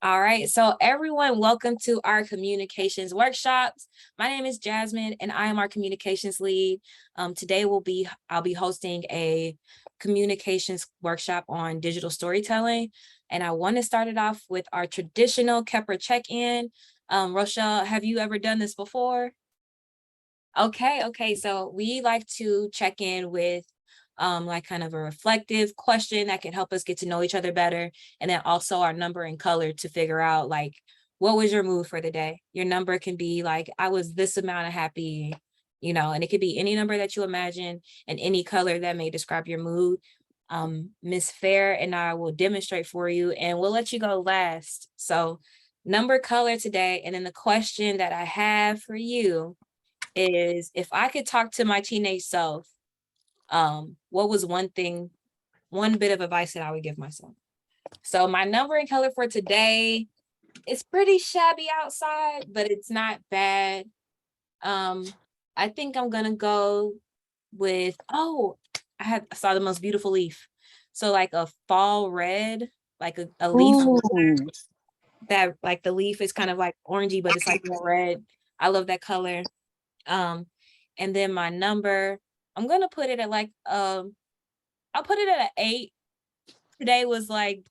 All right, so everyone, welcome to our communications workshops. My name is Jasmine, and I am our communications lead. Today I'll be hosting a communications workshop on digital storytelling, and I want to start it off with our traditional Kepler check-in. Rochelle, have you ever done this before? Okay. So we like to check in with like kind of a reflective question that can help us get to know each other better. And then also our number and color to figure out like, what was your mood for the day? Your number can be like, I was this amount of happy, and it could be any number that you imagine and any color that may describe your mood. Miss Fair and I will demonstrate for you and we'll let you go last. So number color today. And then the question that I have for you is if I could talk to my teenage self, what was one bit of advice that I would give myself? So my number and color for today, it's pretty shabby outside, but it's not bad. I think I'm gonna go with, I saw the most beautiful leaf. So like a fall red, like a leaf that like the leaf is kind of like orangey, but it's like more red. I love that color. And then my number, I'm gonna put it at like I'll put it at an 8. Today was like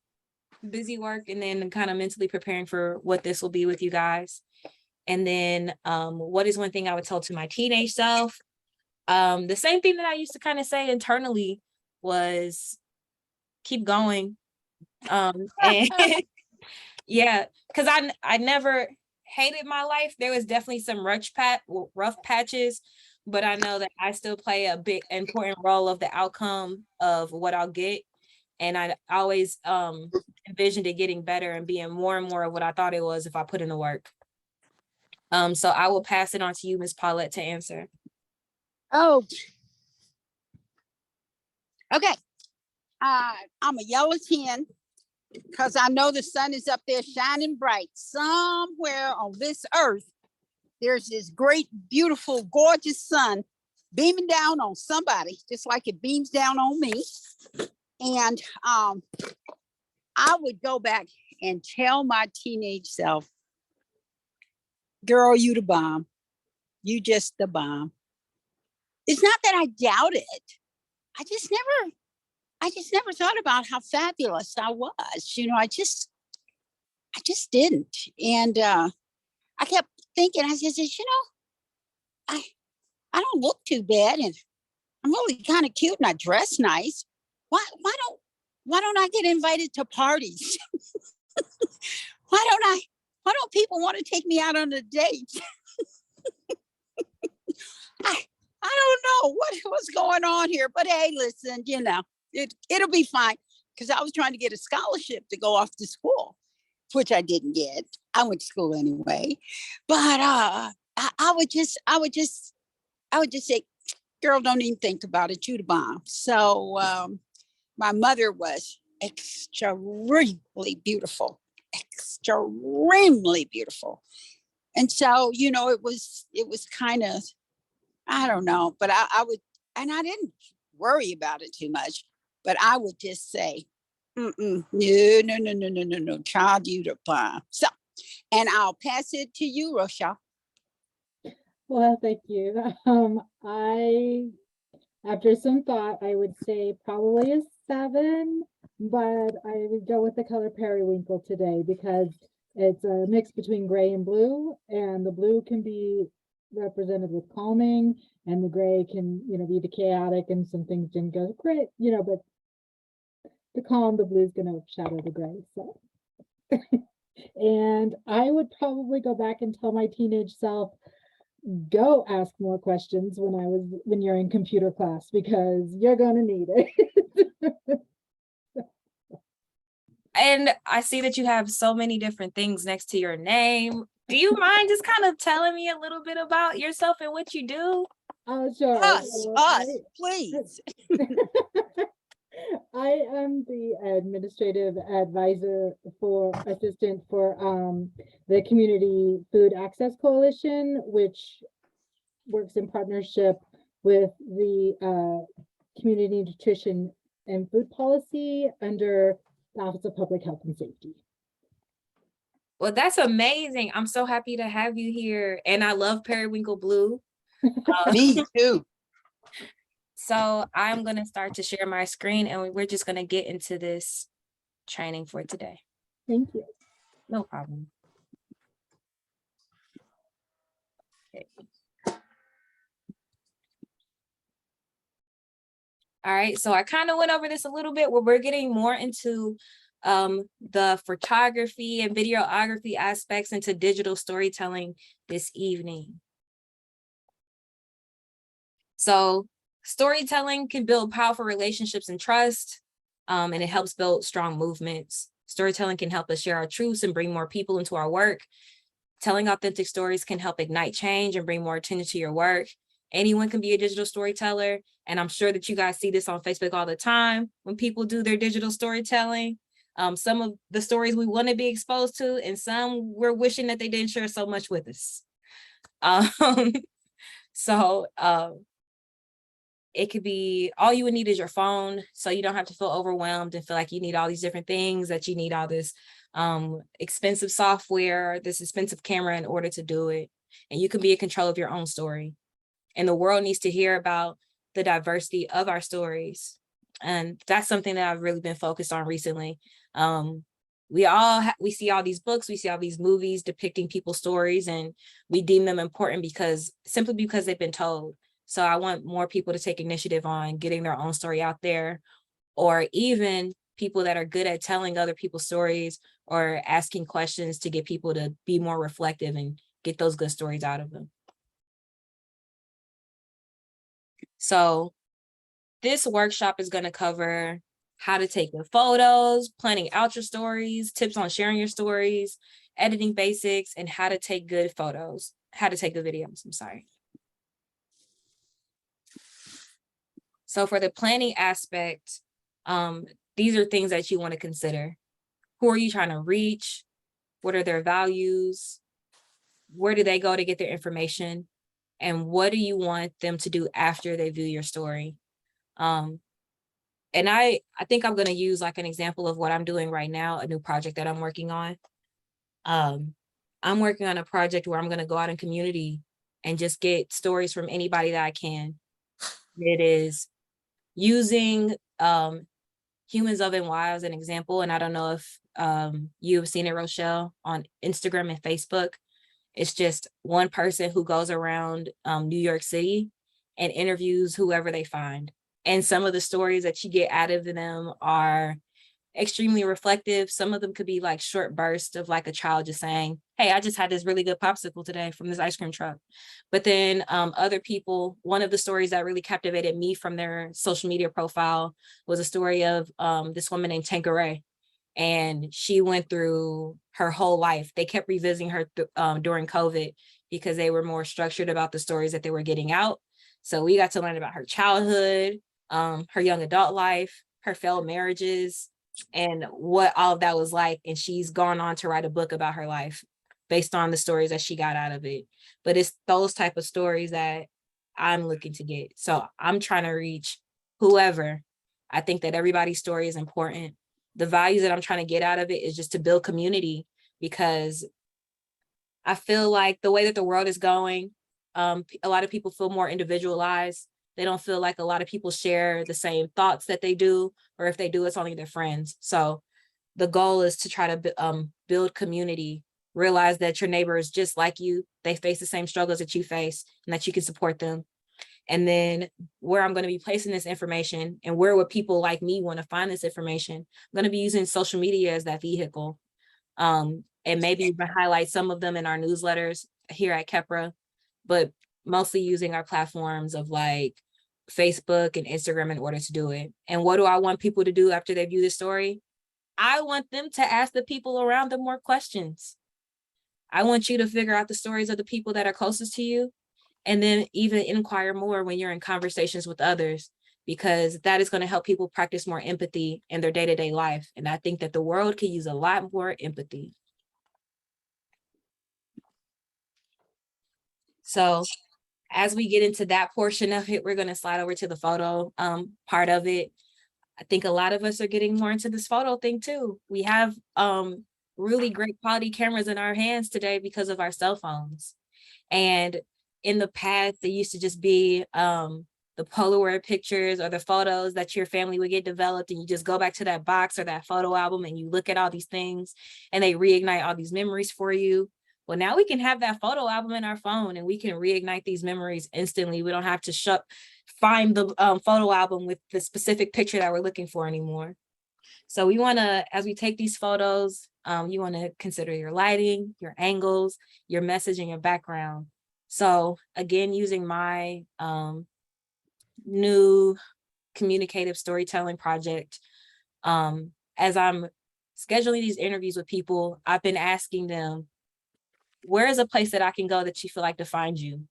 busy work and then kind of mentally preparing for what this will be with you guys. And then what is one thing I would tell to my teenage self? The same thing that I used to kind of say internally was keep going. And yeah, because I never hated my life. There was definitely some rough patches, but I know that I still play a big important role of the outcome of what I'll get. And I always envisioned it getting better and being more and more of what I thought it was if I put in the work. So I will pass it on to you, Ms. Paulette, to answer. Oh, okay. I'm a yellow 10 because I know the sun is up there shining bright. Somewhere on this earth, there's this great, beautiful, gorgeous sun beaming down on somebody, just like it beams down on me. And I would go back and tell my teenage self, girl, you the bomb. You just the bomb. It's not that I doubt it. I just never thought about how fabulous I was. I just didn't. And I kept thinking, I said, I don't look too bad, and I'm really kind of cute, and I dress nice. Why don't I get invited to parties? why don't people want to take me out on a date? I don't know what's going on here, but hey, listen, it'll be fine, because I was trying to get a scholarship to go off to school, which I didn't get. I went to school anyway, but I would just say, girl, don't even think about it. You the bomb. So my mother was extremely beautiful, and so it was kind of, I don't know, but I would, and I didn't worry about it too much, but I would just say, no, child, you the bomb. So, and I'll pass it to you, Rochelle. Well, thank you. After some thought, I would say probably a 7, but I would go with the color periwinkle today because it's a mix between gray and blue, and the blue can be represented with calming, and the gray can, be the chaotic, and some things didn't go great, but the calm, the blue is going to shadow the gray. So, and I would probably go back and tell my teenage self, go ask more questions when you're in computer class, because you're going to need it. And I see that you have so many different things next to your name. Do you mind just kind of telling me a little bit about yourself and what you do? Oh, sure. Please. I am the administrative assistant for the Community Food Access Coalition, which works in partnership with the Community Nutrition and Food Policy under the Office of Public Health and Safety. Well, that's amazing. I'm so happy to have you here. And I love periwinkle blue. Me too. So I'm going to start to share my screen and we're just going to get into this training for today. Thank you. No problem. Okay. All right, so I kind of went over this a little bit where we're getting more into the photography and videography aspects into digital storytelling this evening. So storytelling can build powerful relationships and trust, and it helps build strong movements. Storytelling can help us share our truths and bring more people into our work. Telling authentic stories can help ignite change and bring more attention to your work. Anyone can be a digital storyteller. And I'm sure that you guys see this on Facebook all the time when people do their digital storytelling. Some of the stories we want to be exposed to, and some we're wishing that they didn't share so much with us. So it could be, all you would need is your phone, so you don't have to feel overwhelmed and feel like you need all these different things, that you need all this expensive software, this expensive camera in order to do it. And you can be in control of your own story. And the world needs to hear about the diversity of our stories. And that's something that I've really been focused on recently. We see all these books, we see all these movies depicting people's stories, and we deem them important simply because they've been told. So I want more people to take initiative on getting their own story out there, or even people that are good at telling other people's stories or asking questions to get people to be more reflective and get those good stories out of them. So this workshop is going to cover how to take good photos, planning out your stories, tips on sharing your stories, editing basics, and how to take good photos, how to take good videos, I'm sorry. So for the planning aspect, these are things that you want to consider. Who are you trying to reach? What are their values? Where do they go to get their information? And what do you want them to do after they view your story? And I think I'm going to use like an example of what I'm doing right now, a new project that I'm working on. I'm working on a project where I'm going to go out in community and just get stories from anybody that I can. It is using Humans of NY as an example. And I don't know if you've seen it, Rochelle, on Instagram and Facebook. It's just one person who goes around New York City and interviews whoever they find. And some of the stories that you get out of them are extremely reflective. Some of them could be like short bursts of like a child just saying, hey, I just had this really good popsicle today from this ice cream truck. But then other people, one of the stories that really captivated me from their social media profile was a story of this woman named Tanqueray. And she went through her whole life. They kept revisiting her during COVID because they were more structured about the stories that they were getting out. So we got to learn about her childhood, her young adult life, her failed marriages, and what all of that was like. And she's gone on to write a book about her life based on the stories that she got out of it. But it's those type of stories that I'm looking to get. So I'm trying to reach whoever. I think that everybody's story is important. The values that I'm trying to get out of it is just to build community, because I feel like the way that the world is going, a lot of people feel more individualized. They don't feel like a lot of people share the same thoughts that they do, or if they do, it's only their friends. So the goal is to try to build community, realize that your neighbor is just like you. They face the same struggles that you face, and that you can support them. And then where I'm going to be placing this information, and where would people like me want to find this information, I'm going to be using social media as that vehicle. And maybe even highlight some of them in our newsletters here at Kepra, but mostly using our platforms of like Facebook and Instagram in order to do it. And what do I want people to do after they view the story? I want them to ask the people around them more questions. I want you to figure out the stories of the people that are closest to you, and then even inquire more when you're in conversations with others, because that is going to help people practice more empathy in their day-to-day life. And I think that the world could use a lot more empathy. So as we get into that portion of it, we're going to slide over to the photo part of it. I think a lot of us are getting more into this photo thing too. We have really great quality cameras in our hands today because of our cell phones. And in the past, it used to just be the Polaroid pictures or the photos that your family would get developed, and you just go back to that box or that photo album and you look at all these things and they reignite all these memories for you. Well, now we can have that photo album in our phone and we can reignite these memories instantly. We don't have to find the photo album with the specific picture that we're looking for anymore. So we want to, as we take these photos, you want to consider your lighting, your angles, your message, and your background. So again, using my new communicative storytelling project, as I'm scheduling these interviews with people, I've been asking them, where is a place that I can go that you feel like defines you?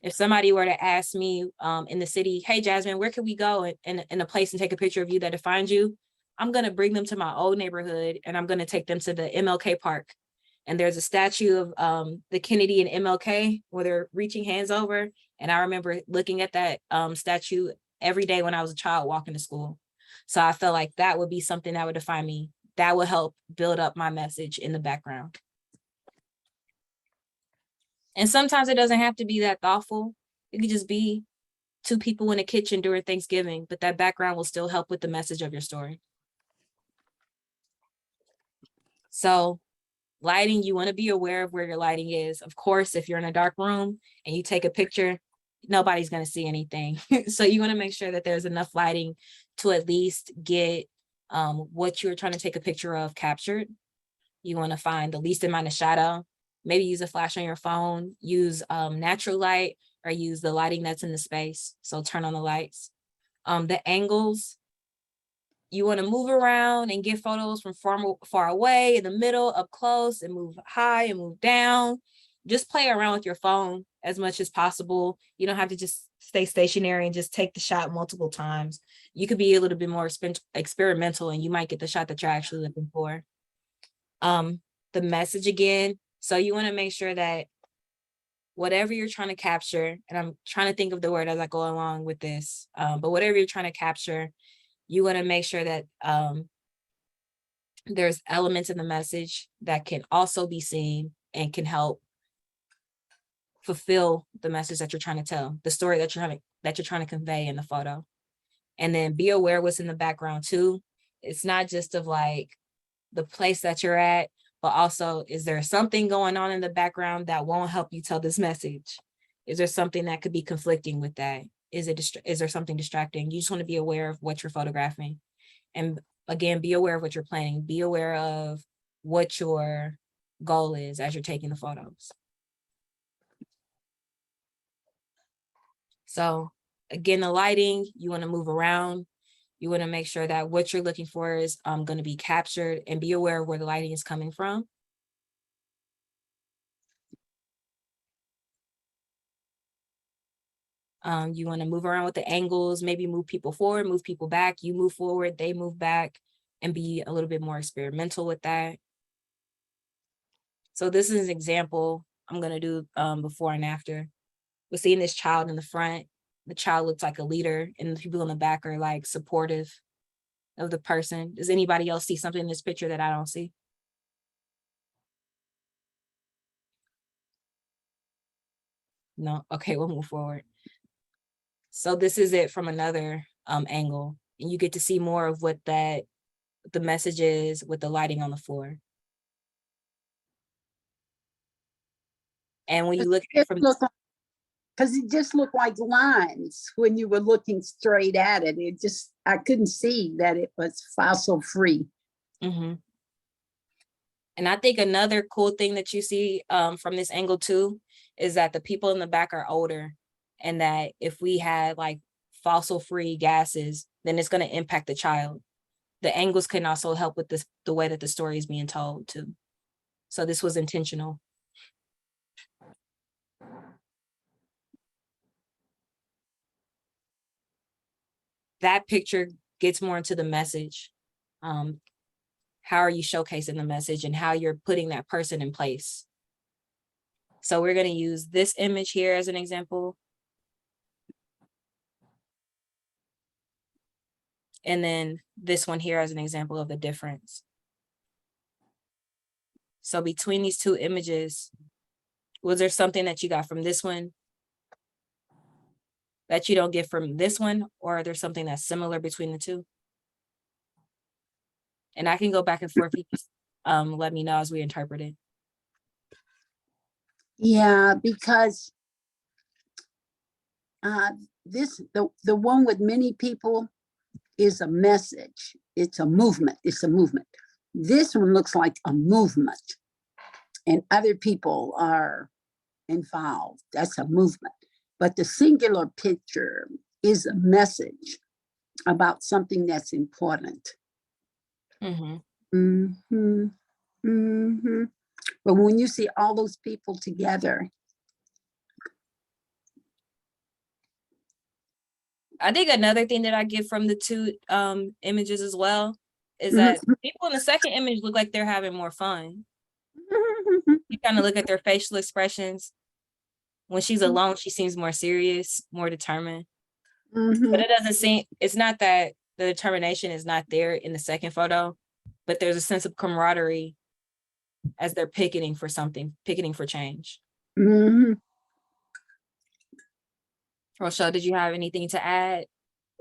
If somebody were to ask me in the city, hey, Jasmine, where can we go in a place and take a picture of you that defines you? I'm going to bring them to my old neighborhood and I'm going to take them to the MLK Park. And there's a statue of the Kennedy and MLK where they're reaching hands over. And I remember looking at that statue every day when I was a child walking to school. So I felt like that would be something that would define me. That would help build up my message in the background. And sometimes it doesn't have to be that thoughtful. It could just be two people in a kitchen during Thanksgiving, but that background will still help with the message of your story. So lighting, you want to be aware of where your lighting is. Of course, if you're in a dark room and you take a picture, nobody's going to see anything. So you want to make sure that there's enough lighting to at least get what you're trying to take a picture of captured. You want to find the least amount of shadow. Maybe use a flash on your phone, use natural light, or use the lighting that's in the space. So turn on the lights. The angles, you want to move around and get photos from far away, in the middle, up close, and move high and move down. Just play around with your phone as much as possible. You don't have to just stay stationary and just take the shot multiple times. You could be a little bit more experimental and you might get the shot that you're actually looking for. The message again. So you want to make sure that whatever you're trying to capture, and I'm trying to think of the word as I go along with this, but whatever you're trying to capture, you want to make sure that there's elements in the message that can also be seen and can help fulfill the message that you're trying to tell, the story that you're trying to convey in the photo. And then be aware what's in the background too. It's not just of like the place that you're at, but also, is there something going on in the background that won't help you tell this message? Is there something that could be conflicting with that? Is there something distracting? You just want to be aware of what you're photographing. And again, be aware of what you're planning. Be aware of what your goal is as you're taking the photos. So again, the lighting, you want to move around. You want to make sure that what you're looking for is going to be captured, and be aware of where the lighting is coming from. You want to move around with the angles, maybe move people forward, move people back. You move forward, they move back, and be a little bit more experimental with that. So this is an example I'm going to do before and after. We're seeing this child in the front. The child looks like a leader, and the people in the back are like supportive of the person. Does anybody else see something in this picture that I don't see? No? Okay, we'll move forward. So this is it from another angle, and you get to see more of what the message is with the lighting on the floor. And when you look at it from, because it just looked like lines when you were looking straight at it. I couldn't see that it was fossil free. mm-hmm. And I think another cool thing that you see from this angle too is that the people in the back are older, and that if we had like fossil free gases, then it's going to impact the child. The angles can also help with the way that the story is being told too. So this was intentional. That picture gets more into the message. How are you showcasing the message and how you're putting that person in place? So we're going to use this image here as an example. And then this one here as an example of the difference. So between these two images, was there something that you got from this one that you don't get from this one, or are there something that's similar between the two? And I can go back and forth. You just let me know as we interpret it. Yeah, because the one with many people is a message. It's a movement. It's a movement. This one looks like a movement, and other people are involved. That's a movement. But the singular picture is a message about something that's important. Mm-hmm. Mm-hmm. Mm-hmm. But when you see all those people together, I think another thing that I get from the two images as well is that people in the second image look like they're having more fun. You kind of look at their facial expressions. When she's alone, she seems more serious, more determined. But it doesn't seem, it's not that the determination is not there in the second photo, but there's a sense of camaraderie as they're picketing for something, picketing for change. Mhm. Rochelle, did you have anything to add?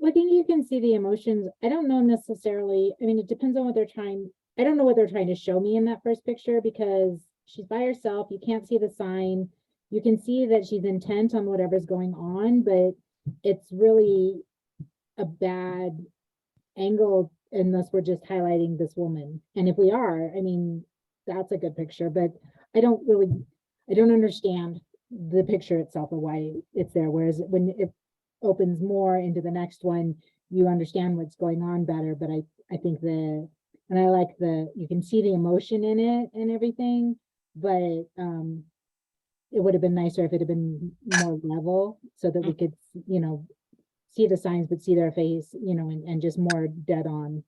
I think you can see the emotions. I don't know necessarily, I mean, it depends on what they're trying, I don't know what they're trying to show me in that first picture because she's by herself, you can't see the sign. You can see that she's intent on whatever's going on, but it's really a bad angle unless we're just highlighting this woman. And if we are, I mean, that's a good picture, but I don't understand the picture itself or why it's there. Whereas when it opens more into the next one, you understand what's going on better. But I think and I like you can see the emotion in it and everything, but it would have been nicer if it had been more level so that we could, see the signs, but see their face, and just more dead on.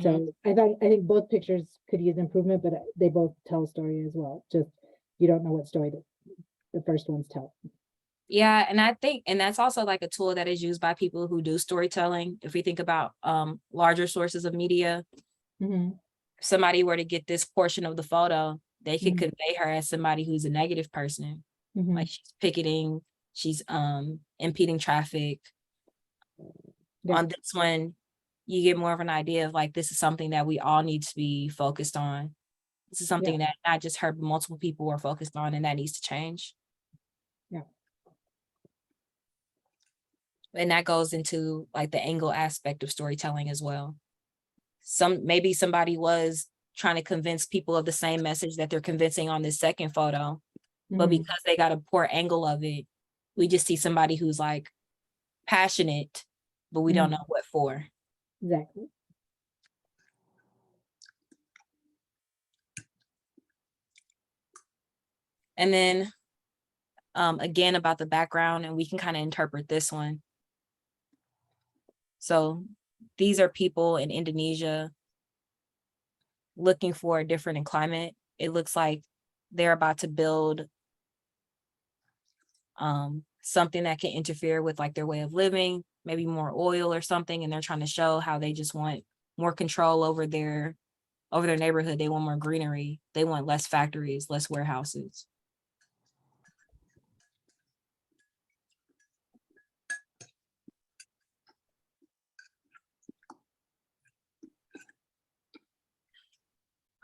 So I think both pictures could use improvement, but they both tell a story as well. Just, you don't know what story the first ones tell. Yeah, and I think, and that's also like a tool that is used by people who do storytelling. If we think about larger sources of media, if somebody were to get this portion of the photo, they could convey her as somebody who's a negative person. Like she's picketing, she's impeding traffic. Yeah. On this one, you get more of an idea of like, this is something that we all need to be focused on. This is something that not just her, but multiple people are focused on, and that needs to change. Yeah. And that goes into like the angle aspect of storytelling as well. Maybe somebody was trying to convince people of the same message that they're convincing on this second photo, but because they got a poor angle of it, we just see somebody who's like passionate, but we don't know what for. Exactly. And then again about the background, and we can kind of interpret this one. So these are people in Indonesia looking for a different climate. It looks like they're about to build something that can interfere with like their way of living, maybe more oil or something, and they're trying to show how they just want more control over their neighborhood. They want more greenery. They want less factories, less warehouses.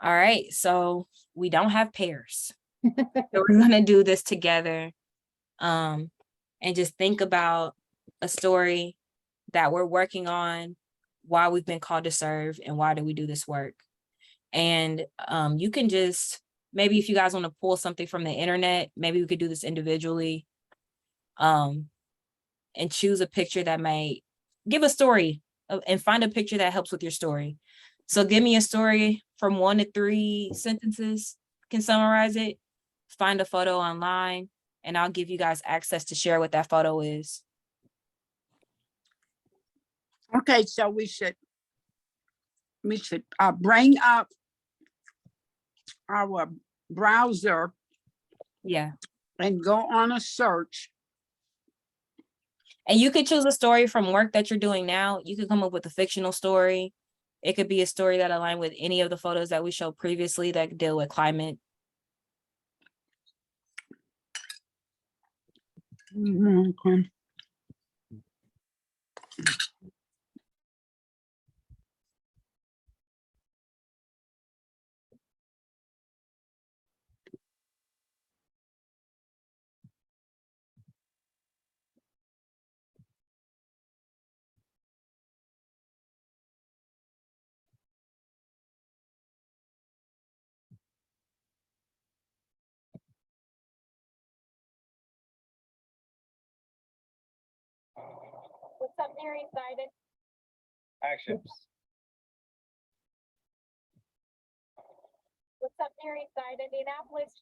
All right, so we don't have pairs. So we're gonna do this together. And just think about a story that we're working on, why we've been called to serve, and why do we do this work. And you can just, maybe if you guys want to pull something from the internet, maybe we could do this individually, and choose a picture that may give a story and find a picture that helps with your story. So give me a story from 1 to 3 sentences, can summarize it, find a photo online, and I'll give you guys access to share what that photo is. Okay, so we should bring up our browser. Yeah. And go on a search. And you could choose a story from work that you're doing now. You could come up with a fictional story. It could be a story that align with any of the photos that we showed previously that deal with climate. Okay. What's up, Mary Sidon? Action. What's up, Mary Side, Indianapolis?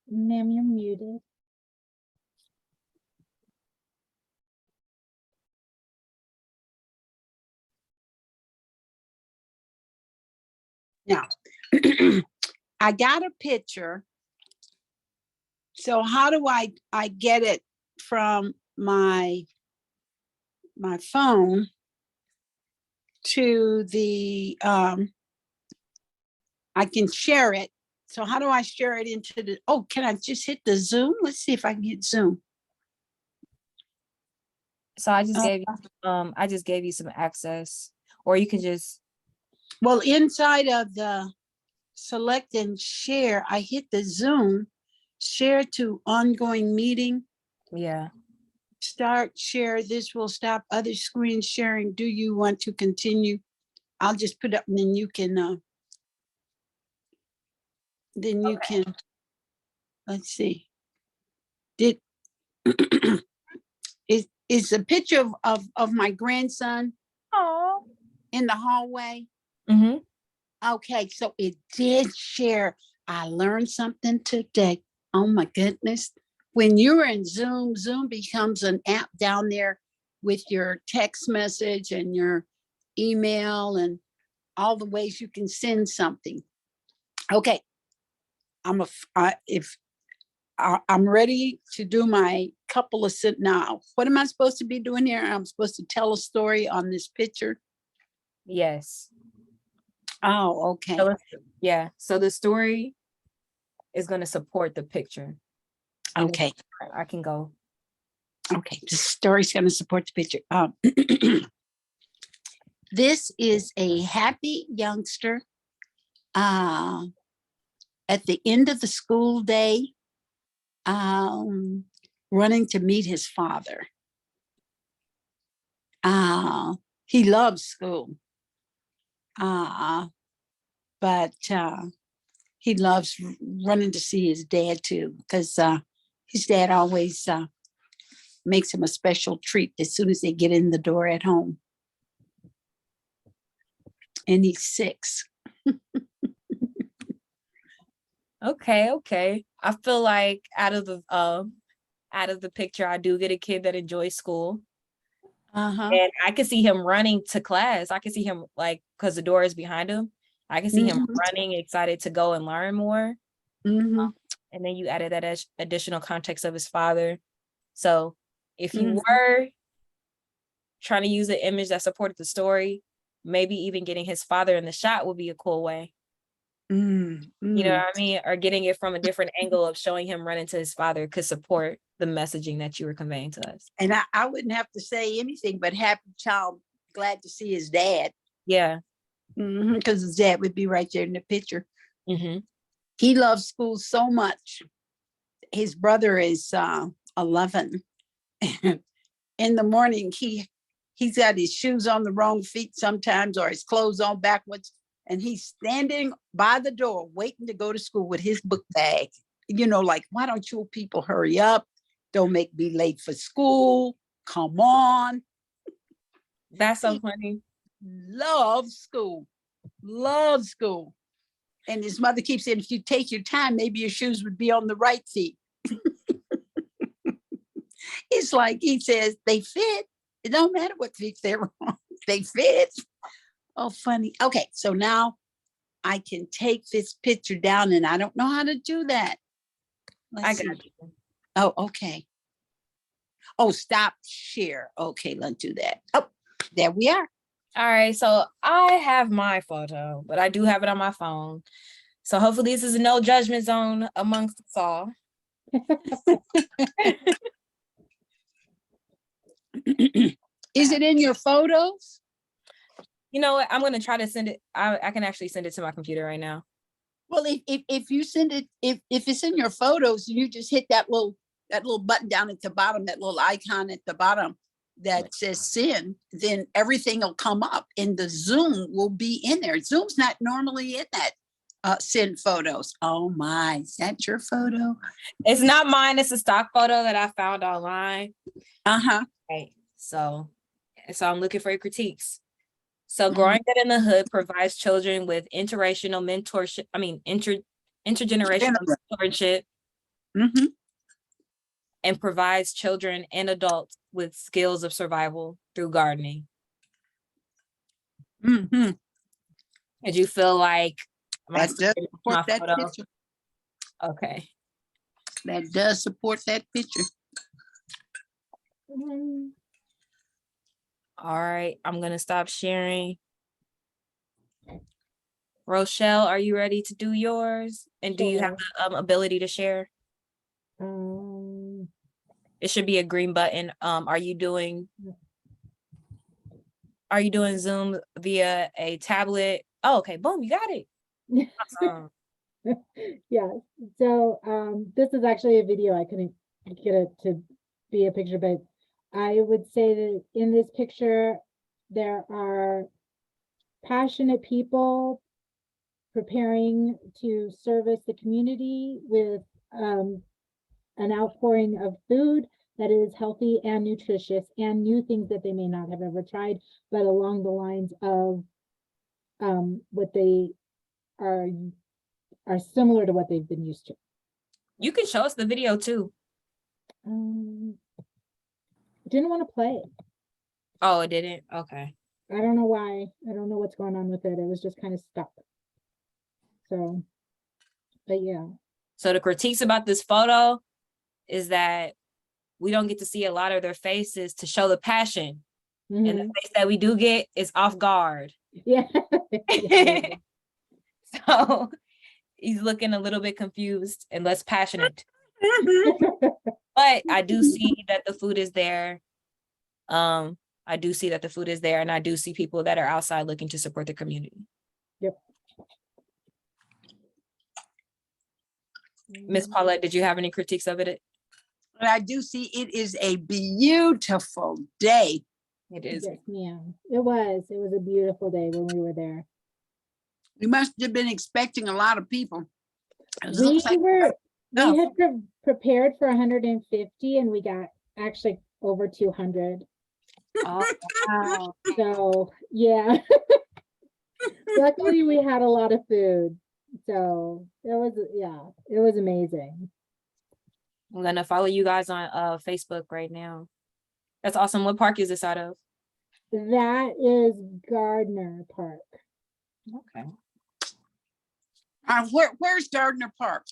Ma'am, you're muted. Now, I got a picture. So how do I get it from my phone to the, I can share it. So how do I share it into the, oh, can I just hit the Zoom? Let's see if I can get Zoom. So I just Uh, gave you some access, or you can just, Well, inside of the select and share, I hit the Zoom, share to ongoing meeting, yeah. start share. This will stop other screen sharing. Do you want to continue? I'll just put up and then you can, let's see. Did, is a picture of my grandson Oh. in the hallway? Mm-hmm. Okay, so it did share. I learned something today. Oh my goodness. When you're in Zoom, Zoom becomes an app down there with your text message and your email and all the ways you can send something. Okay. I'm ready to do my couple of now. What am I supposed to be doing here? I'm supposed to tell a story on this picture. Yes. Oh, okay. So yeah. So the story is going to support the picture. And Okay. I can go. Okay. The story's going to support the picture. This is a happy youngster at the end of the school day, running to meet his father. He loves school, but he loves running to see his dad too, because his dad always makes him a special treat as soon as they get in the door at home. and he's 6. Okay, okay. I feel like out of the picture, I do get a kid that enjoys school. Uh-huh. And I can see him running to class. I can see him like because the door is behind him. I can see him Mhm. running, excited to go and learn more. Mhm. And then you added that additional context of his father. So if you Mhm. were trying to use an image that supported the story, maybe even getting his father in the shot would be a cool way. Mm, You know mm. what I mean? Or getting it from a different angle of showing him running to his father could support the messaging that you were conveying to us. And I wouldn't have to say anything but happy child, glad to see his dad. Yeah. Because his dad would be right there in the picture. Mm-hmm. He loves school so much. His brother is 11. In the morning, he's got his shoes on the wrong feet sometimes, or his clothes on backwards, and he's standing by the door waiting to go to school with his book bag. Like, why don't you people hurry up? Don't make me late for school. Come on. That's so funny. Loves school. Loves school. And his mother keeps saying, if you take your time, maybe your shoes would be on the right feet. It's like he says, they fit. It don't matter what feet they're on. They fit. Oh, funny. Okay, so now I can take this picture down, and I don't know how to do that. I Let's got see. you. Oh, okay. Oh, stop share. Okay, let's do that. Oh, there we are. All right, so I have my photo, but I do have it on my phone. So hopefully this is a no judgment zone amongst us all. Is it in your photos? You know what? I'm gonna try to send it. I can actually send it to my computer right now. Well, if you send it, if it's in your photos, you just hit that little button down at the bottom, that little icon at the bottom that says send, then everything will come up and the Zoom will be in there. Zoom's not normally in that send photos. Oh my, is that your photo? It's not mine. It's a stock photo that I found online. Uh-huh. Right. So I'm looking for critiques. So Growing Good in the Hood provides children with intergenerational mentorship Mhm. and provides children and adults with skills of survival through gardening. Mhm. Did you feel like That does support my that photo? picture. Okay. That does support that picture. Mm, All right. I'm gonna stop sharing. Rochelle, are you ready to do yours? And do you have the ability to share? Um, It should be a green button. Are you doing Zoom via a tablet? Oh, okay. Boom, you got it. Awesome. yeah. So this is actually a video. I couldn't get it to be a picture, but I would say that in this picture, there are passionate people preparing to service the community with an outpouring of food that is healthy and nutritious and new things that they may not have ever tried, but along the lines of what they are similar to what they've been used to. You can show us the video too. Didn't want to play it. Oh, it didn't? Okay. I don't know why. I don't know what's going on with it. It was just kind of stuck. So, but yeah. So the critiques about this photo is that we don't get to see a lot of their faces to show the passion. And the face that we do get is off guard. Yeah. So he's looking a little bit confused and less passionate. But I do see that the food is there. I do see that the food is there, and I do see people that are outside looking to support the community. Yep. Miss Paulette, did you have any critiques of it? But I do see it is a beautiful day. It is. Yes, ma'am. It was a beautiful day when we were there. We must have been expecting a lot of people. We had prepared for 150 and we got actually over 200. Oh, wow. So yeah. Luckily, we had a lot of food, so it was amazing. I'm gonna follow you guys on Facebook right now. That's awesome. What park is this out of? That is Gardner Park. Okay. Where's Gardner Park?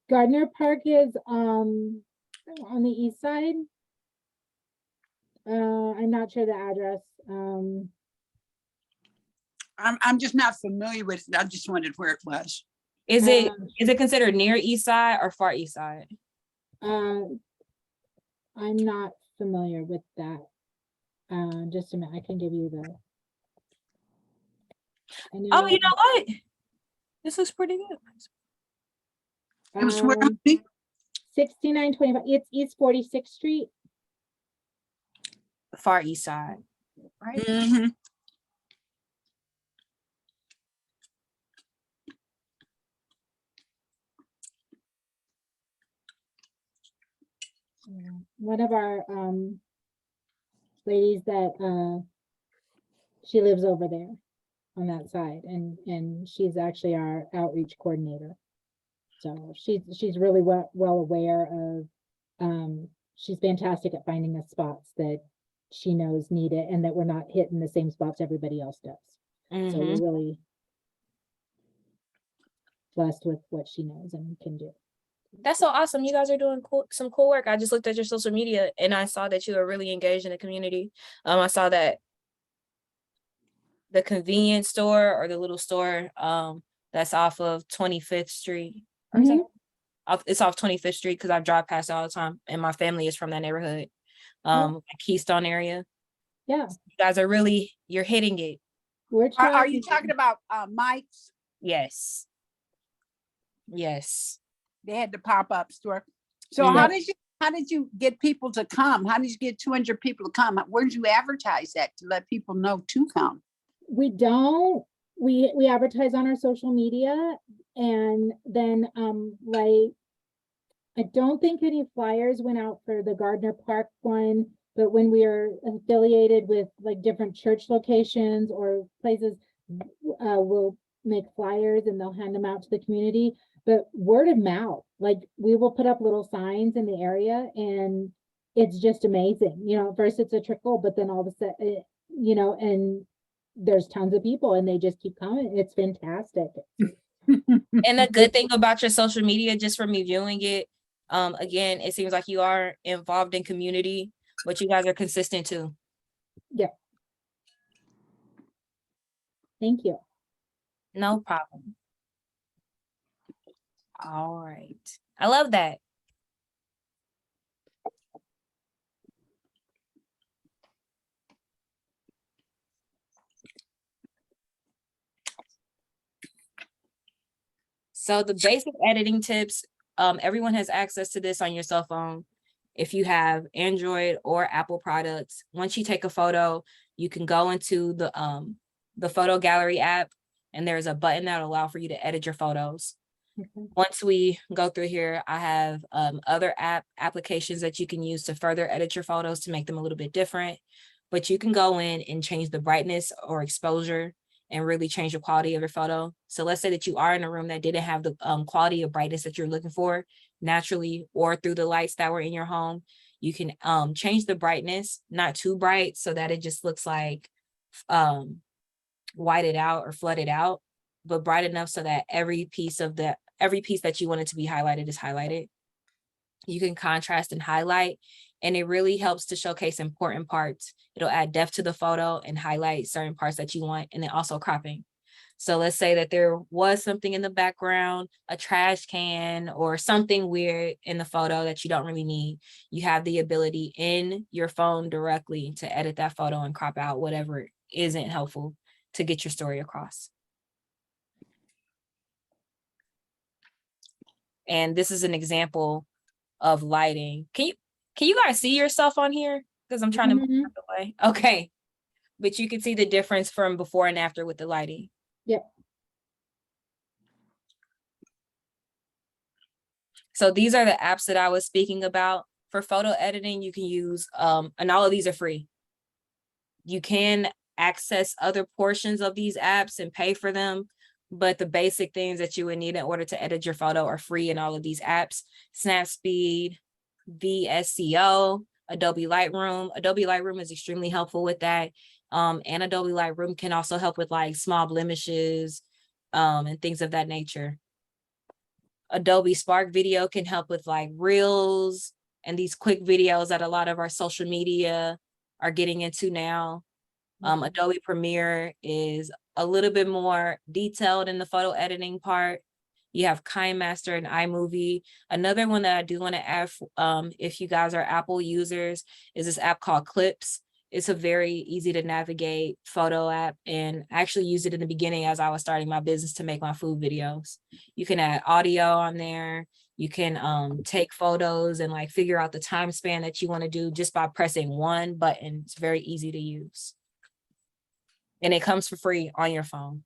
Gardner Park is on the east side. I'm not sure the address. I'm just not familiar with it. I just wondered where it was. Is it Um, is it considered near east side or far east side? I'm not familiar with that. Just a minute, I can give you the. I Oh, know, you know what? This looks pretty good. It was where, 6925, it's East 46th Street. Far east side, right? Mhm. Yeah. One of our ladies that she lives over there on that side, and she's actually our outreach coordinator. So she's really well aware of she's fantastic at finding us spots that she knows need it and that we're not hitting the same spots everybody else does. So Mhm. we're really blessed with what she knows and can do. That's so awesome. You guys are doing some cool work. I just looked at your social media and I saw that you are really engaged in the community. I saw that the convenience store or the little store that's off of 25th Street. Or is that- It's off 25th Street because I drive past it all the time and my family is from that neighborhood. Keystone area. Yeah, You guys are really, you're hitting it. we're Are trying. you talking about Mike's? Yes. Yes. They had the pop-up store. So Mhm. how did you get people to come? How did you get 200 people to come? Where did you advertise that to let people know to come? We don't, we advertise on our social media, and then like I don't think any flyers went out for the Gardner Park one, but when we are affiliated with like different church locations or places, we'll make flyers and they'll hand them out to the community. But word of mouth, like we will put up little signs in the area and it's just amazing. You know, at first it's a trickle, but then all of a sudden, you know, and there's tons of people and they just keep coming. It's fantastic. And the good thing about your social media, just from me viewing it, again, it seems like you are involved in community, but you guys are consistent too. Thank you. No problem. All right. I love that. So the basic editing tips, everyone has access to this on your cell phone. If you have Android or Apple products, once you take a photo, you can go into the photo gallery app and there's a button that will allow for you to edit your photos. Okay. Once we go through here, I have other applications that you can use to further edit your photos to make them a little bit different. But you can go in and change the brightness or exposure and really change the quality of your photo. So let's say that you are in a room that didn't have the quality of brightness that you're looking for naturally or through the lights that were in your home. You can change the brightness, not too bright, so that it just looks like whited out or flooded out, but bright enough so that every piece that you want it to be highlighted is highlighted. You can contrast and highlight, and it really helps to showcase important parts. It'll add depth to the photo and highlight certain parts that you want, and then also cropping. So let's say that there was something in the background, a trash can or something weird in the photo that you don't really need. You have the ability in your phone directly to edit that photo and crop out whatever isn't helpful to get your story across. And this is an example of lighting. Can you guys see yourself on here? Because I'm trying to move out the way. Okay. But you can see the difference from before and after with the lighting. Yep. So these are the apps that I was speaking about. For photo editing, you can use, and all of these are free. You can access other portions of these apps and pay for them. But the basic things that you would need in order to edit your photo are free in all of these apps: Snapseed, VSCO, Adobe Lightroom. Adobe Lightroom is extremely helpful with that. And Adobe Lightroom can also help with like small blemishes and things of that nature. Adobe Spark Video can help with like reels and these quick videos that a lot of our social media are getting into now. Adobe Premiere is a little bit more detailed in the photo editing part. You have KineMaster and iMovie. Another one that I do want to add, if you guys are Apple users, is this app called Clips. It's a very easy to navigate photo app, and I actually used it in the beginning as I was starting my business to make my food videos. You can add audio on there. You can take photos and like figure out the time span that you want to do just by pressing one button. It's very easy to use. And it comes for free on your phone.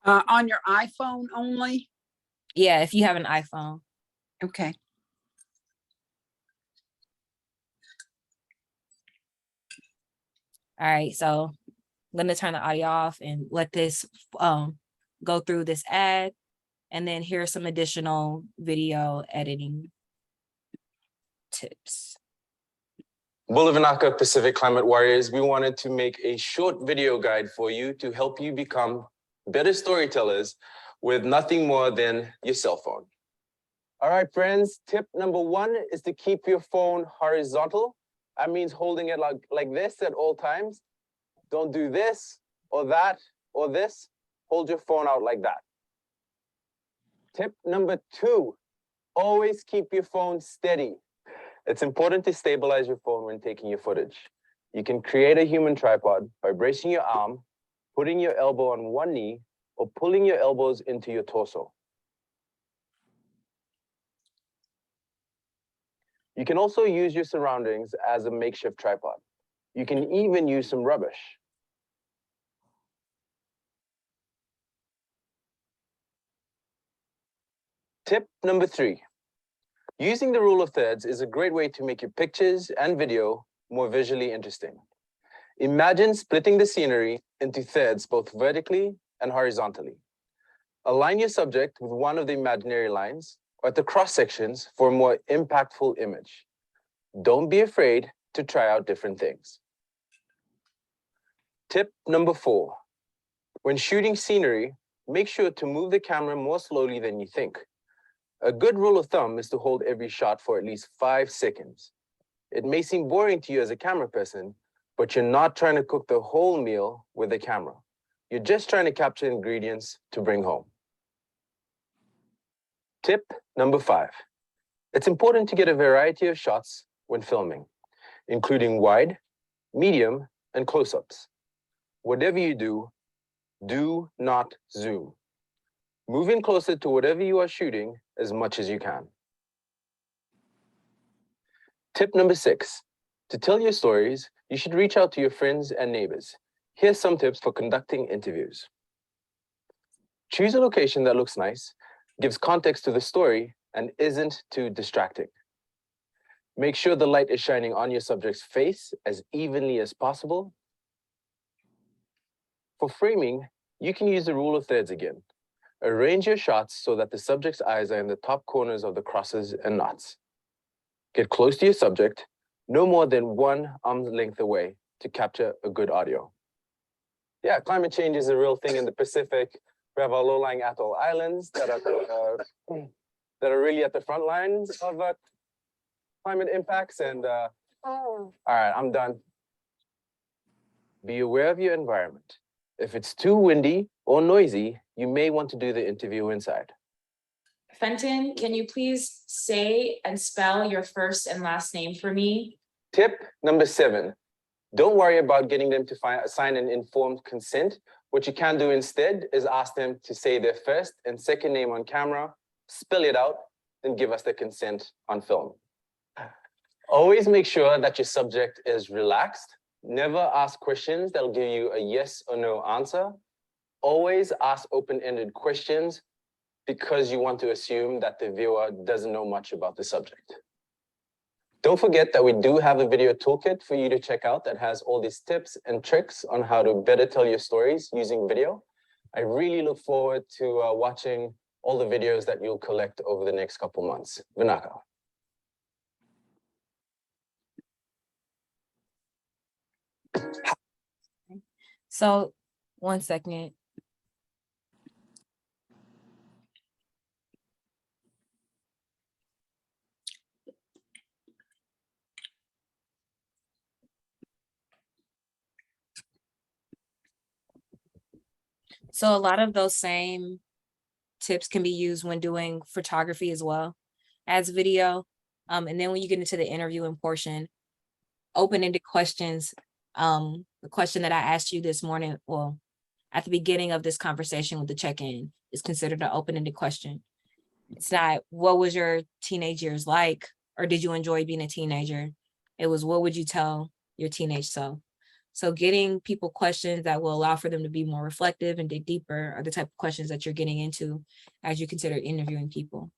On your iPhone only? Yeah, if you have an iPhone. Okay. All right, so I'm gonna turn the audio off and let this go through this ad. And then here's some additional video editing tips. Bulavanaka Pacific Climate Warriors, we wanted to make a short video guide for you to help you become better storytellers with nothing more than your cell phone. All right, friends, tip number 1 is to keep your phone horizontal. That means holding it like this at all times. Don't do this or that or this. Hold your phone out like that. Tip number 2, always keep your phone steady. It's important to stabilize your phone when taking your footage. You can create a human tripod by bracing your arm, putting your elbow on one knee, or pulling your elbows into your torso. You can also use your surroundings as a makeshift tripod. You can even use some rubbish. Tip number 3. Using the rule of thirds is a great way to make your pictures and video more visually interesting. Imagine splitting the scenery into thirds both vertically and horizontally. Align your subject with one of the imaginary lines or at the cross sections for a more impactful image. Don't be afraid to try out different things. Tip number 4. When shooting scenery, make sure to move the camera more slowly than you think. A good rule of thumb is to hold every shot for at least 5 seconds. It may seem boring to you as a camera person, but you're not trying to cook the whole meal with the camera. You're just trying to capture ingredients to bring home. Tip number 5. It's important to get a variety of shots when filming, including wide, medium, and close-ups. Whatever you do, do not zoom. Move in closer to whatever you are shooting as much as you can. Tip number 6. To tell your stories, you should reach out to your friends and neighbors. Here's some tips for conducting interviews. Choose a location that looks nice, gives context to the story, and isn't too distracting. Make sure the light is shining on your subject's face as evenly as possible. For framing, you can use the rule of thirds again. Arrange your shots so that the subject's eyes are in the top corners of the crosses and knots. Get close to your subject, no more than 1 arm's length away to capture a good audio. Yeah, climate change is a real thing in the Pacific. We have our low-lying atoll islands that are really at the front lines of climate impacts. And all right, I'm done. Be aware of your environment. If it's too windy or noisy, you may want to do the interview inside. Fenton, can you please say and spell your first and last name for me? Tip number 7. Don't worry about getting them to sign an informed consent. What you can do instead is ask them to say their first and second name on camera, spell it out, then give us the consent on film. Always make sure that your subject is relaxed. Never ask questions that'll give you a yes or no answer. Always ask open-ended questions because you want to assume that the viewer doesn't know much about the subject. Don't forget that we do have a video toolkit for you to check out that has all these tips and tricks on how to better tell your stories using video. I really look forward to watching all the videos that you'll collect over the next couple months. Vinaka. So 1 second. So a lot of those same tips can be used when doing photography as well as video. And then when you get into the interviewing portion, open-ended questions. The question that I asked you this morning, well, at the beginning of this conversation with the check-in, is considered an open-ended question. It's not, what was your teenage years like? Or did you enjoy being a teenager? It was, what would you tell your teenage self? So getting people questions that will allow for them to be more reflective and dig deeper are the type of questions that you're getting into as you consider interviewing people.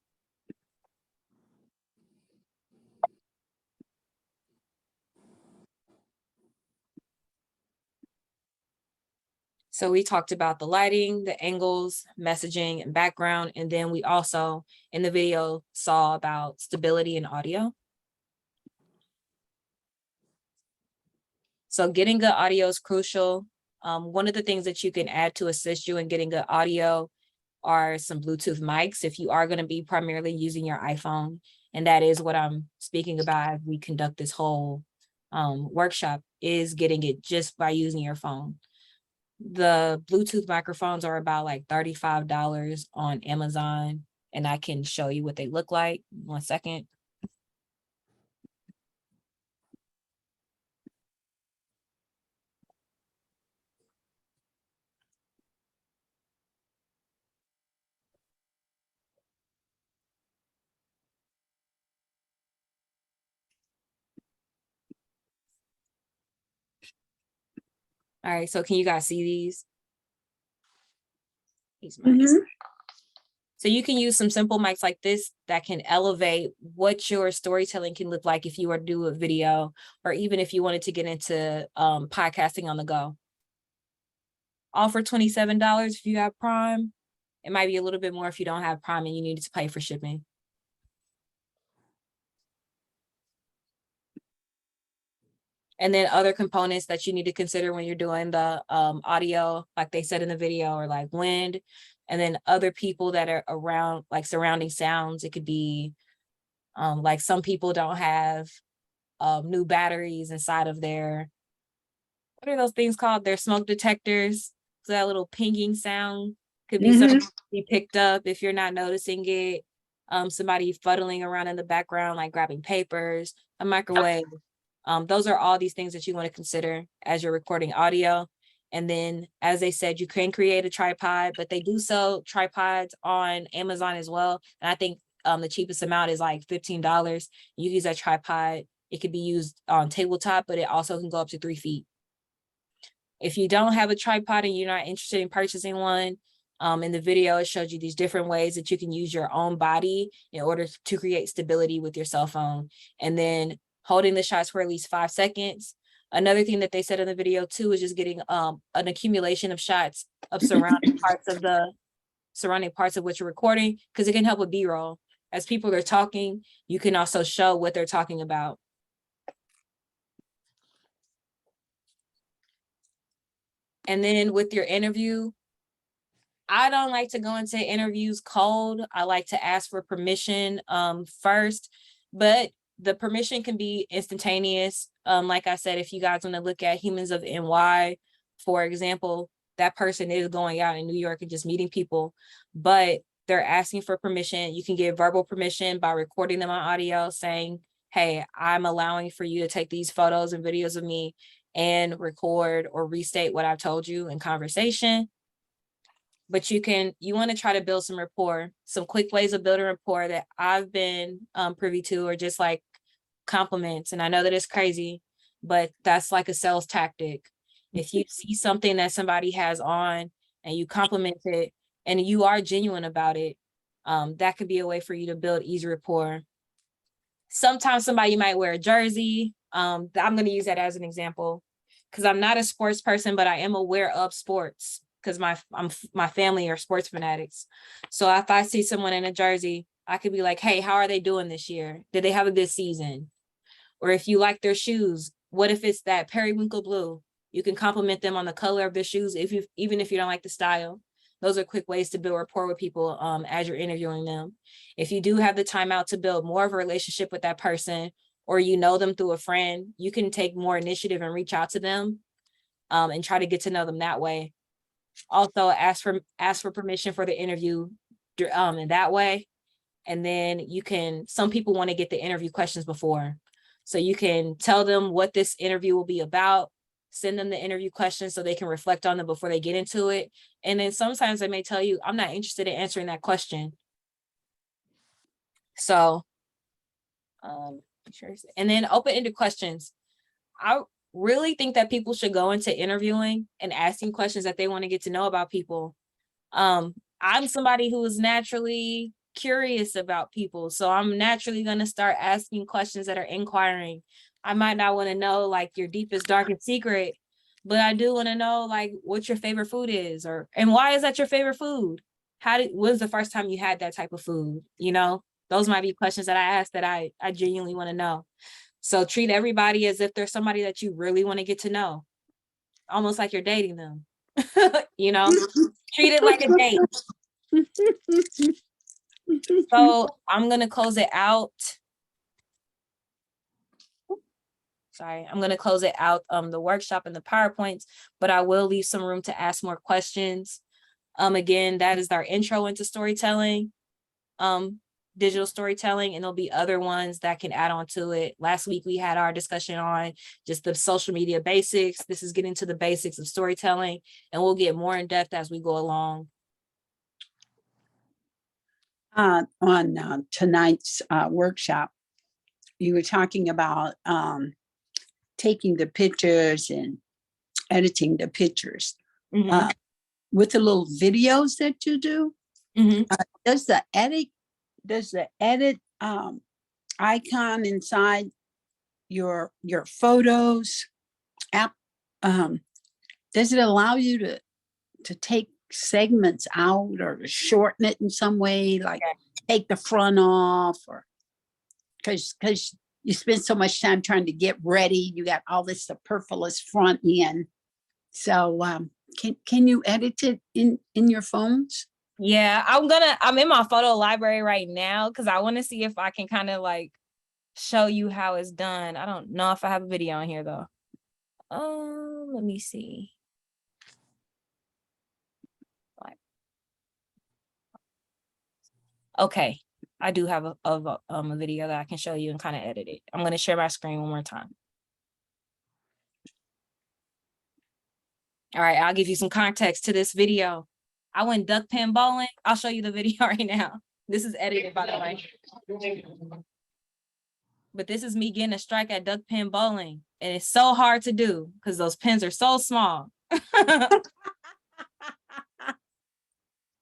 So we talked about the lighting, the angles, messaging, and background. And then we also, in the video, saw about stability and audio. So getting good audio is crucial. One of the things that you can add to assist you in getting good audio are some Bluetooth mics if you are going to be primarily using your iPhone. And that is what I'm speaking about as we conduct this whole workshop, is getting it just by using your phone. The Bluetooth microphones are about like $35 on Amazon, and I can show you what they look like. 1 second. All right, so can you guys see these? These mics. So you can use some simple mics like this that can elevate what your storytelling can look like if you were to do a video, or even if you wanted to get into podcasting on the go. All for $27 if you have Prime. It might be a little bit more if you don't have Prime and you needed to pay for shipping. And then other components that you need to consider when you're doing the audio, like they said in the video, or like wind, and then other people that are around, like surrounding sounds. It could be like some people don't have new batteries inside of their, what are those things called? Their smoke detectors. So that little pinging sound could be something to be picked up if you're not noticing it. Somebody fuddling around in the background, like grabbing papers, a microwave. Those are all these things that you want to consider as you're recording audio. And then, as they said, you can create a tripod, but they do sell tripods on Amazon as well. And I think the cheapest amount is like $15. You use that tripod. It could be used on tabletop, but it also can go up to 3 feet. If you don't have a tripod and you're not interested in purchasing one, in the video, it showed you these different ways that you can use your own body in order to create stability with your cell phone. And then holding the shots for at least 5 seconds. Another thing that they said in the video too is just getting an accumulation of shots of surrounding parts of what you're recording, because it can help with B-roll. As people are talking, you can also show what they're talking about. And then with your interview, I don't like to go into interviews cold. I like to ask for permission first, but the permission can be instantaneous. Like I said, if you guys want to look at Humans of NY, for example, that person is going out in New York and just meeting people, but they're asking for permission. You can give verbal permission by recording them on audio saying, hey, I'm allowing for you to take these photos and videos of me and record or restate what I've told you in conversation. But you want to try to build some rapport. Some quick ways of building rapport that I've been privy to are just like compliments. And I know that it's crazy, but that's like a sales tactic. If you see something that somebody has on and you compliment it and you are genuine about it, that could be a way for you to build easy rapport. Sometimes somebody might wear a jersey. I'm going to use that as an example because I'm not a sports person, but I am aware of sports because my family are sports fanatics. So if I see someone in a jersey, I could be like, hey, how are they doing this year? Did they have a good season? Or if you like their shoes, what if it's that periwinkle blue? You can compliment them on the color of their shoes even if you don't like the style. Those are quick ways to build rapport with people as you're interviewing them. If you do have the time out to build more of a relationship with that person, or you know them through a friend, you can take more initiative and reach out to them and try to get to know them that way. Also, ask for permission for the interview in that way. And then some people want to get the interview questions before. So you can tell them what this interview will be about, send them the interview questions so they can reflect on them before they get into it. And then sometimes they may tell you, I'm not interested in answering that question. So, and then open-ended questions. I really think that people should go into interviewing and asking questions that they want to get to know about people. I'm somebody who is naturally curious about people. So I'm naturally going to start asking questions that are inquiring. I might not want to know like your deepest, darkest secret, but I do want to know like what your favorite food is and why is that your favorite food? When's the first time you had that type of food? You know, those might be questions that I ask that I genuinely want to know. So treat everybody as if they're somebody that you really want to get to know, almost like you're dating them. You know, treat it like a date. So I'm going to close it out. Sorry, I'm going to close it out, the workshop and the PowerPoints, but I will leave some room to ask more questions. Again, that is our intro into storytelling, digital storytelling, and there'll be other ones that can add on to it. Last week, we had our discussion on just the social media basics. This is getting to the basics of storytelling, and we'll get more in depth as we go along. On tonight's workshop, you were talking about taking the pictures and editing the pictures with the little videos that you do. Does the edit icon inside your photos app, does it allow you to take segments out or to shorten it in some way, like take the front off, or because you spend so much time trying to get ready, you got all this superfluous front end. So can you edit it in your phones? Yeah, I'm in my photo library right now because I want to see if I can kind of like show you how it's done. I don't know if I have a video on here though. Let me see. Okay, I do have a video that I can show you and kind of edit it. I'm going to share my screen one more time. All right, I'll give you some context to this video. I went duck pin bowling. I'll show you the video right now. This is edited, by the way. But this is me getting a strike at duck pin bowling. And it's so hard to do because those pins are so small.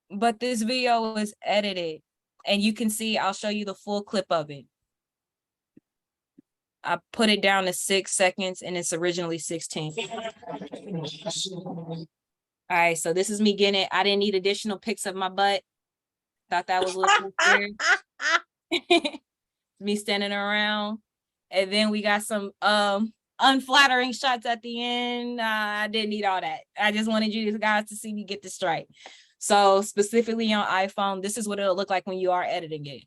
But this video was edited. And you can see, I'll show you the full clip of it. I put it down to 6 seconds and it's originally 16. All right, so this is me getting it. I didn't need additional pics of my butt. Thought that was a little weird. Me standing around. And then we got some unflattering shots at the end. I didn't need all that. I just wanted you guys to see me get this straight. So specifically on iPhone, this is what it'll look like when you are editing it.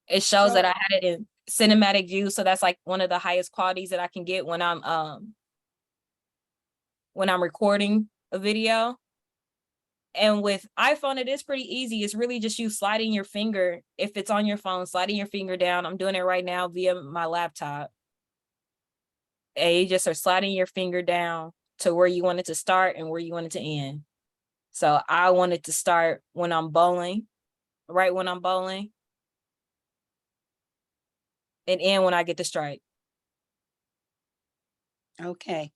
It shows that I had it in cinematic view. So that's like one of the highest qualities that I can get when I'm recording a video. And with iPhone, it is pretty easy. It's really just you sliding your finger. If it's on your phone, sliding your finger down. I'm doing it right now via my laptop. And you just are sliding your finger down to where you want it to start and where you want it to end. So I want it to start when I'm bowling, right when I'm bowling, and end when I get the strike. Okay.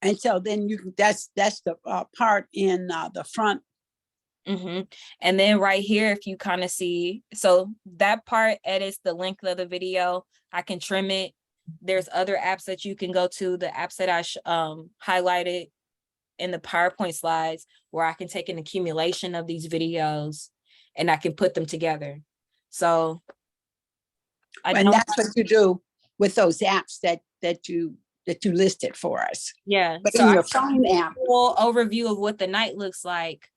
And so then that's the part in the front And then right here, if you kind of see, so that part edits the length of the video. I can trim it. There's other apps that you can go to, the apps that I highlighted in the PowerPoint slides, where I can take an accumulation of these videos and I can put them together. So I And don't, that's what you do with those apps that you listed for us. yeah. But So in I your can phone app, full overview of what the night looks like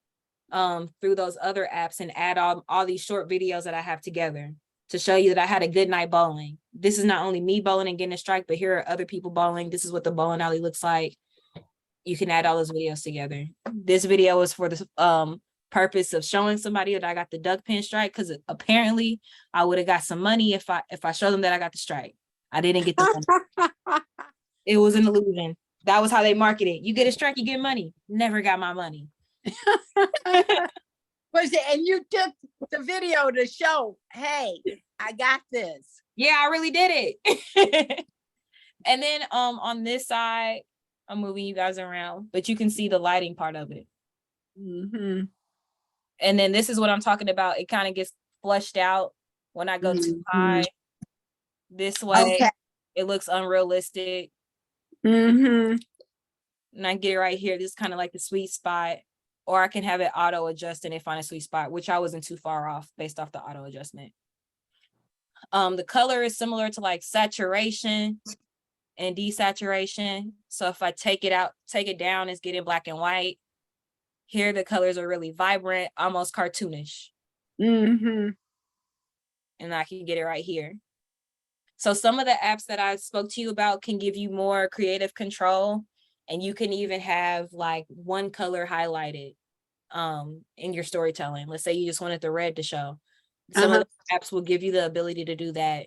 through those other apps and add all these short videos that I have together to show you that I had a good night bowling. This is not only me bowling and getting a strike, but here are other people bowling. This is what the bowling alley looks like. You can add all those videos together. This video is for the purpose of showing somebody that I got the duck pin strike, because apparently I would have got some money if I show them that I got the strike. I didn't get the money. It was an illusion. That was how they market it. You get a strike, you get money. Never got my money. was it? And you took the video to show, hey, I got this. Yeah, I really did it. And then on this side, I'm moving you guys around, but you can see the lighting part of it. Mhm. And then this is what I'm talking about. It kind of gets flushed out when I go too high. This way, Okay. it looks unrealistic. Mm-hmm. And I get it right here. This is kind of like the sweet spot. Or I can have it auto adjust and it find a sweet spot, which I wasn't too far off based off the auto adjustment. The color is similar to like saturation and desaturation. So if I take it down, it's getting black and white. Here, the colors are really vibrant, almost cartoonish. Mm-hmm. And I can get it right here. So some of the apps that I spoke to you about can give you more creative control. And you can even have like one color highlighted in your storytelling. Let's say you just wanted the red to show. Some of the apps will give you the ability to do that.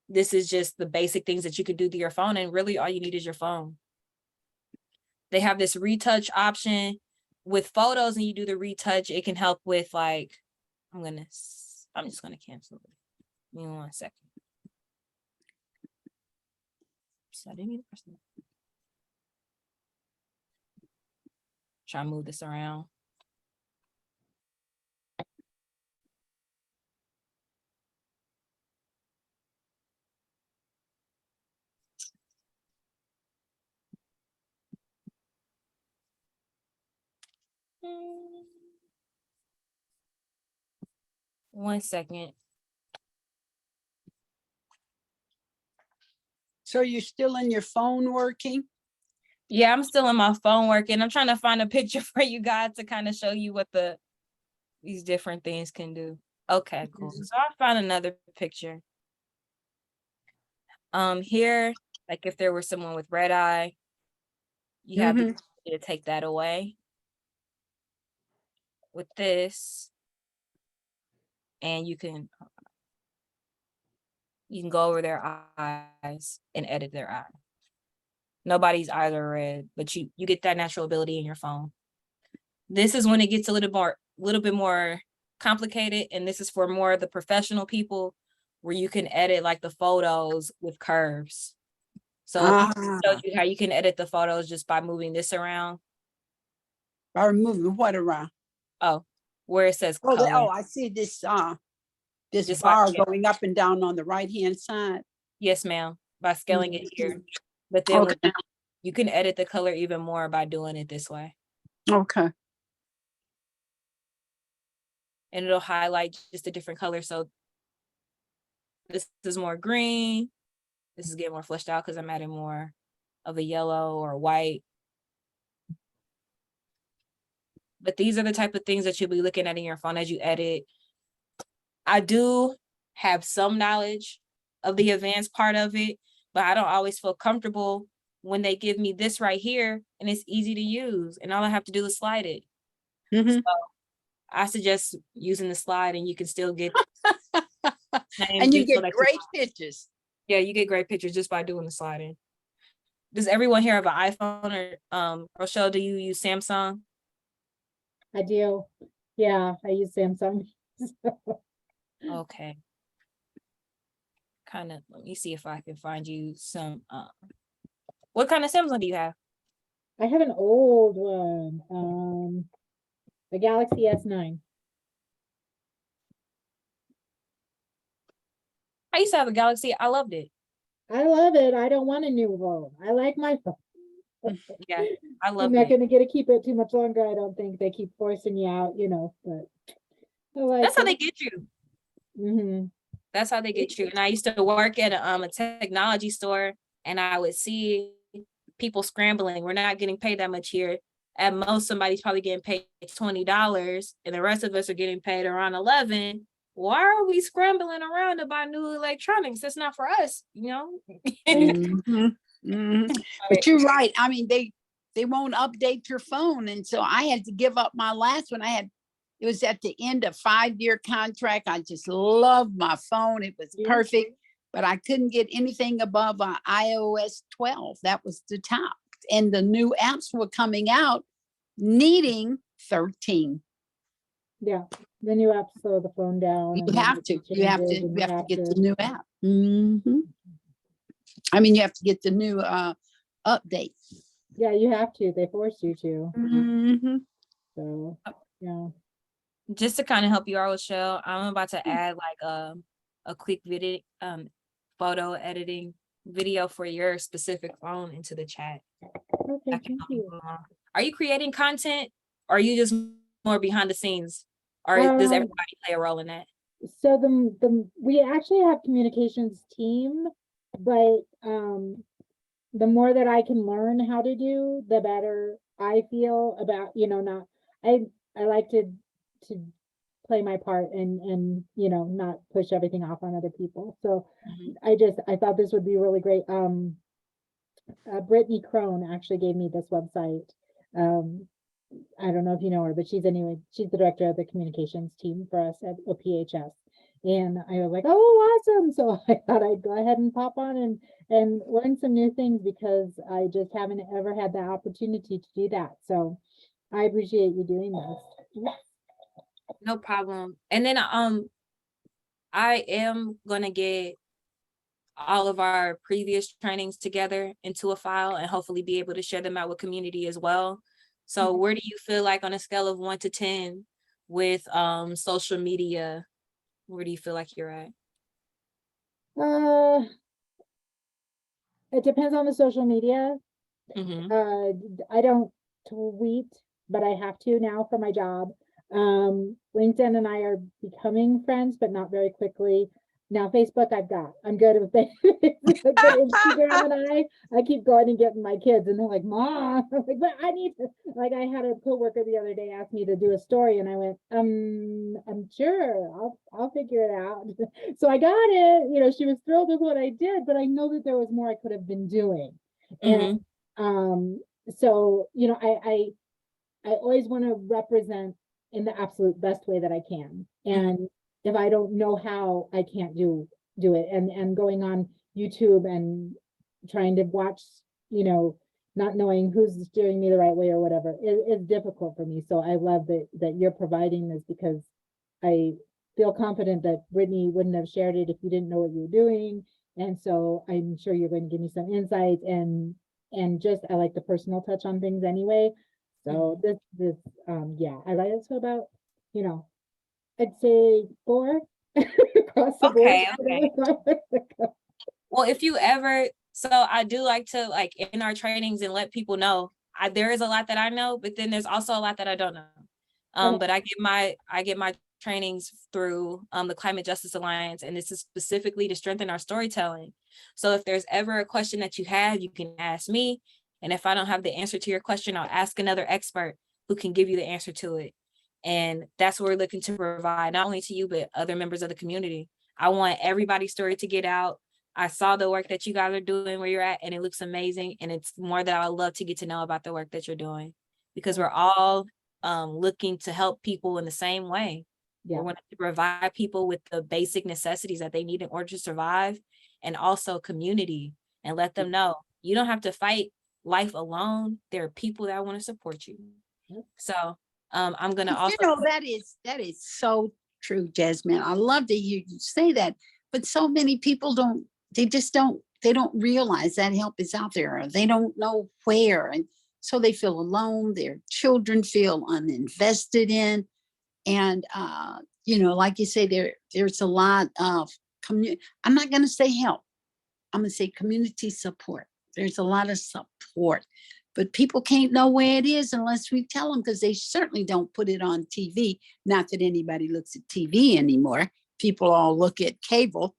This is just the basic things that you could do to your phone, and really all you need is your phone. They have this retouch option with photos, and you do the retouch. It can help with like, I'm just gonna cancel it. Give me 1 second. So I didn't even press that. Try to move this around. Mm. 1 second. So you're still in your phone working? Yeah, I'm still on my phone working. I'm trying to find a picture for you guys to kind of show you what these different things can do. Okay, cool. So I found another picture. Here, like if there were someone with red eye, you have the ability to take that away with this, and you can go over their eyes and edit their eye. Nobody's eyes are red, but you get that natural ability in your phone. This is when it gets a little bit more complicated, and this is for more of the professional people, where you can edit like the photos with curves. So I showed you how you can edit the photos just by moving this around. By moving what around? Oh, where it says Oh, color. I see this this Just bar like, yeah. going up and down on the right-hand side. Yes, ma'am. By scaling it here. But then you can edit the color even more by doing it this way. Okay. And it'll highlight just a different color. So this is more green. This is getting more fleshed out because I'm adding more of a yellow or white. But these are the type of things that you'll be looking at in your phone as you edit. I do have some knowledge of the advanced part of it, but I don't always feel comfortable when they give me this right here and it's easy to use and all I have to do is slide it. So I suggest using the slide and you can still get and you get great pictures. Yeah, you get great pictures just by doing the sliding. Does everyone here have an iPhone or Rochelle, do you use Samsung? I do. Yeah, I use Samsung. Okay. Let me see if I can find you some, what kind of Samsung do you have? I have an old one. A Galaxy S9. I used to have a Galaxy. I loved it. I love it. I don't want a new phone. I like my phone. Yeah, I I'm loved not it. gonna get to keep it too much longer. I don't think they keep forcing you out, but I like That's how they it. get you. Mhm. That's how they get you. And I used to work at a technology store, and I would see people scrambling. We're not getting paid that much here. At most, somebody's probably getting paid $20, and the rest of us are getting paid around 11. Why are we scrambling around to buy new electronics? That's not for us, you know? Mhm, mhm. But you're right. I mean, they won't update your phone. And so I had to give up my last one. It was at the end of 5-year contract. I just loved my phone. It was Yeah. perfect, but I couldn't get anything above iOS 12. That was the top. And the new apps were coming out needing 13. Yeah. Then you have to slow the phone down. You and then have make to, the you have to, changes, and you have to get the new app. Mhm. I mean, you have to get the new update. Yeah, you have to. They force you to. Mhm. So, yeah. Just to kind of help you out, Rochelle, I'm about to add like a quick video, photo editing video for your specific phone into the chat. Okay, That can thank help you you. along. Are you creating content, or are you just more behind the scenes? Or does Um, everybody play a role in that? So we actually have communications team, but the more that I can learn how to do, the better I feel about, not I like to play my part and not push everything off on other people. So Mhm. I thought this would be really great. Brittany Crone actually gave me this website. Um, I don't know if you know her, but she's the director of the communications team for us at OPHS. And I was like, oh, awesome. So I thought I'd go ahead and pop on and learn some new things, because I just haven't ever had the opportunity to do that. So I appreciate you doing this. No problem. And then I am gonna get all of our previous trainings together into a file and hopefully be able to share them out with community as well. So Mhm. where do you feel like on a scale of 1 to 10 with social media, where do you feel like you're at? Uh, it depends on the social media. Mhm. I don't tweet, but I have to now for my job. LinkedIn and I are becoming friends, but not very quickly. Now Facebook, I'm good with Facebook, but Instagram and I keep going and getting my kids, and they're like, "Mom," I'm like, "But I need to." Like, I had a coworker the other day ask me to do a story, and I went, I'm sure, I'll figure it out." So I got it. She was thrilled with what I did, but I know that there was more I could have been doing, and Mhm. so I always want to represent in the absolute best way that I can. And if I don't know how, I can't do it. And going on YouTube and trying to watch, not knowing who's steering me the right way or whatever, is difficult for me. So I love that you're providing this, because I feel confident that Brittany wouldn't have shared it if you didn't know what you were doing. And so I'm sure you're going to give me some insights, and just I like the personal touch on things anyway. So yeah, I like it. So about, I'd say 4 across the board. Okay. Well, if you ever, so I do like to like in our trainings and let people know there is a lot that I know, but then there's also a lot that I don't know. Okay. But I get my trainings through the Climate Justice Alliance, and this is specifically to strengthen our storytelling. So if there's ever a question that you have, you can ask me. And if I don't have the answer to your question, I'll ask another expert who can give you the answer to it. And that's what we're looking to provide, not only to you, but other members of the community. I want everybody's story to get out. I saw the work that you guys are doing where you're at, and it looks amazing. And it's more that I love to get to know about the work that you're doing, because we're all looking to help people in the same way. Yeah. We want to provide people with the basic necessities that they need in order to survive, and also community, and let them know you don't have to fight life alone. There are people that want to support you. Yep. So I'm gonna But also that is so true, Jasmine. I love to hear you say that. But so many people they don't realize that help is out there, or they don't know where. And so they feel alone, their children feel uninvested in. And, you know, like you say, there's a lot of I'm not going to say help. I'm going to say community support. There's a lot of support, but people can't know where it is unless we tell them, because they certainly don't put it on TV. Not that anybody looks at TV anymore. People all look at cable.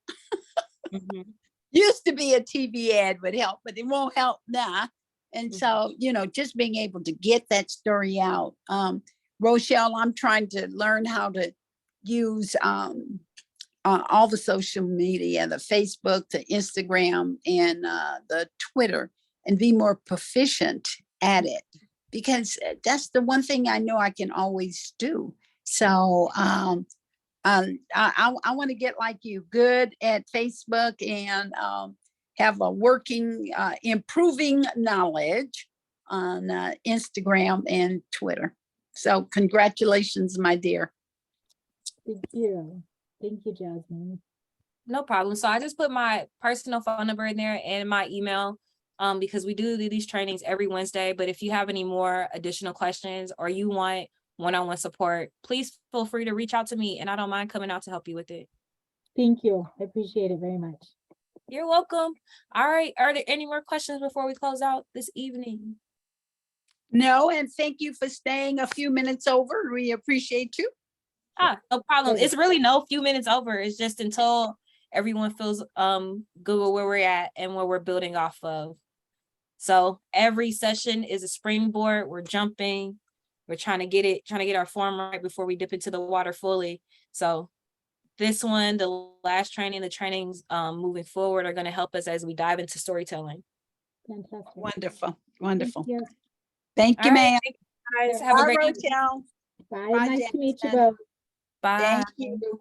Mhm. Used to be a TV ad would help, but it won't help now. And Mhm. so, you know, just being able to get that story out. Rochelle, I'm trying to learn how to use all the social media, the Facebook, the Instagram, and the Twitter, and be more proficient at it, because that's the one thing I know I can always do. So I want to get like you, good at Facebook, and have a working, improving knowledge on Instagram and Twitter. So congratulations, my dear. Thank you. Thank you, Jasmine. No problem. So I just put my personal phone number in there and my email, because we do these trainings every Wednesday. But if you have any more additional questions or you want one-on-one support, please feel free to reach out to me, and I don't mind coming out to help you with it. Thank you. I appreciate it very much. You're welcome. All right. Are there any more questions before we close out this evening? No, and thank you for staying a few minutes over. We appreciate you. No problem. Okay. It's really no few minutes over. It's just until everyone feels good with where we're at and where we're building off of. So every session is a springboard. We're jumping. We're trying to get our form right before we dip into the water fully. So this one, the last training, the trainings moving forward are going to help us as we dive into storytelling. Fantastic. Wonderful, Thank wonderful. you. Thank you, All right, ma'am. thank you guys. Have a Bye, great evening. Rochelle. Bye. Bye, Nice to meet you Jasmine. both. Bye. Thank you.